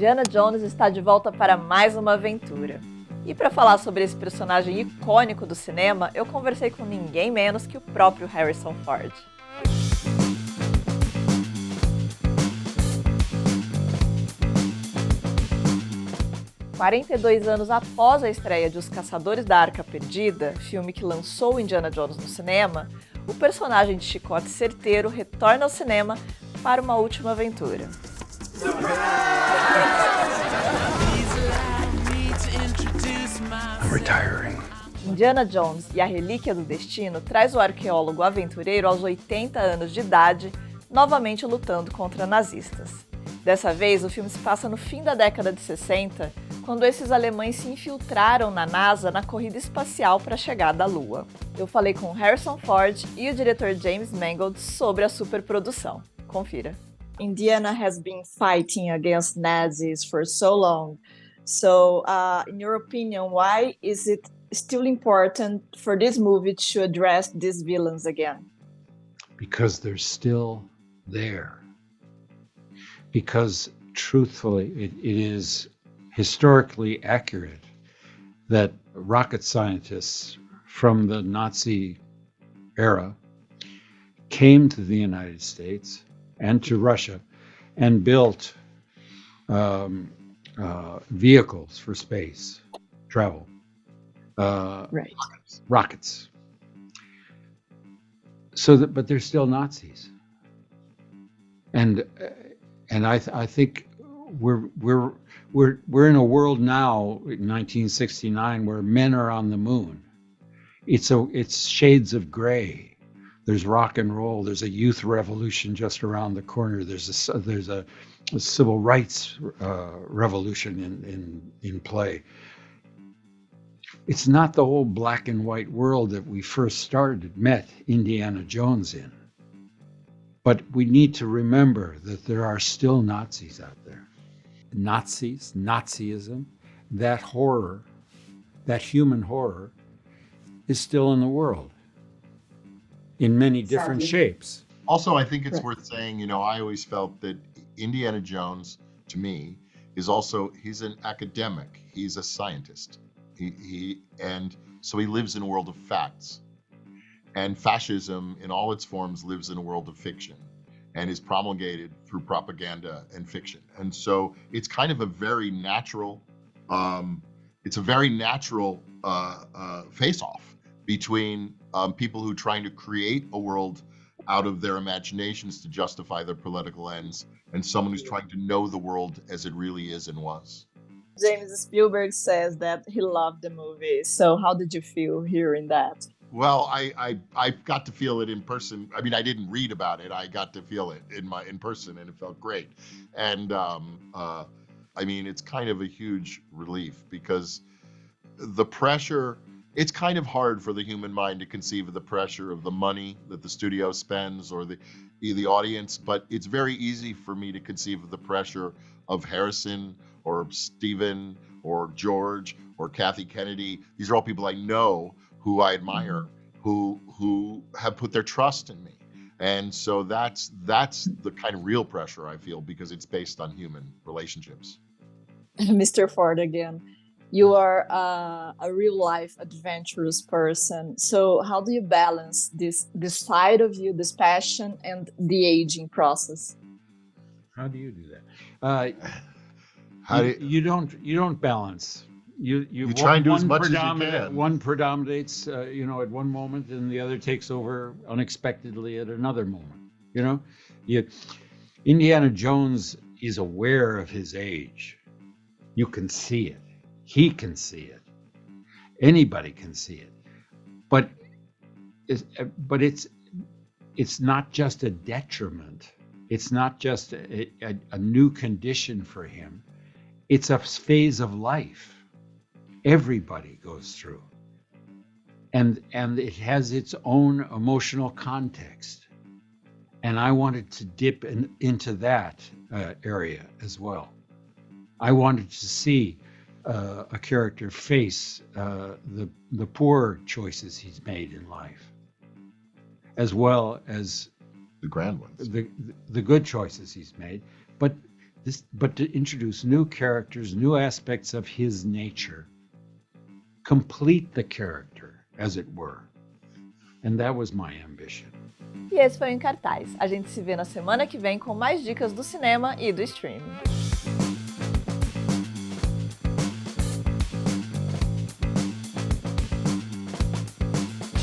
Indiana Jones está de volta para mais uma aventura. E para falar sobre esse personagem icônico do cinema, eu conversei com ninguém menos que o próprio Harrison Ford. "42 anos após a estreia de Os Caçadores da Arca Perdida, filme que lançou Indiana Jones no cinema, o personagem de chicote certeiro retorna ao cinema para uma última aventura. I'm retiring. Indiana Jones e a Relíquia do Destino traz o arqueólogo aventureiro aos 80 anos de idade, novamente lutando contra nazistas. Dessa vez, o filme se passa no fim da década de 60, quando esses alemães se infiltraram na NASA na corrida espacial para a chegada à Lua. Eu falei com Harrison Ford e o diretor James Mangold sobre a superprodução. Confira. Indiana has been fighting against Nazis for so long. So, in your opinion, why is it still important for this movie to address these villains again? Because they're still there. Because, truthfully, it is historically accurate that rocket scientists from the Nazi era came to the United States and to Russia and built vehicles for space travel, Right. rockets. But they're still Nazis, and I think we're in a world now in 1969 where men are on the moon. It's shades of gray. There's rock and roll. There's a youth revolution just around the corner. There's a civil rights revolution in play. It's not the old black and white world that we first met Indiana Jones in. But we need to remember that there are still Nazis out there. Nazis, Nazism, that horror, that human horror, is still in the world in many different shapes. Also, I think it's worth saying, I always felt that Indiana Jones, to me, he's an academic. He's a scientist. And so he lives in a world of facts. And fascism in all its forms lives in a world of fiction and is promulgated through propaganda and fiction. And so it's kind of a very natural, face-off between people who are trying to create a world out of their imaginations to justify their political ends, and someone who's trying to know the world as it really is and was. James Spielberg says that he loved the movie. So how did you feel hearing that? Well, I got to feel it in person. I mean, I didn't read about it. I got to feel it in person, and it felt great. And it's kind of a huge relief because the pressure. It's kind of hard for the human mind to conceive of the pressure of the money that the studio spends or the audience, but it's very easy for me to conceive of the pressure of Harrison or Steven or George or Kathy Kennedy. These are all people I know who I admire, who have put their trust in me. And so that's the kind of real pressure I feel because it's based on human relationships. Mr. Ford again. You are a real-life adventurous person. So how do you balance this side of you, this passion, and the aging process? How do you do that? You don't balance. You try and do as much as you can. One predominates, at one moment, and the other takes over unexpectedly at another moment. Indiana Jones is aware of his age. You can see it. He can see it. Anybody can see it. But it's not just a detriment. It's not just a new condition for him. It's a phase of life. Everybody goes through. And it has its own emotional context. And I wanted to dip into that area as well. I wanted to see a character face the poor choices he's made in life, as well as the grand ones, the good choices he's made. But but to introduce new characters, new aspects of his nature, complete the character, as it were. And that was my ambition. E esse foi o Em Cartaz. A gente se vê na semana que vem com mais dicas do cinema e do streaming.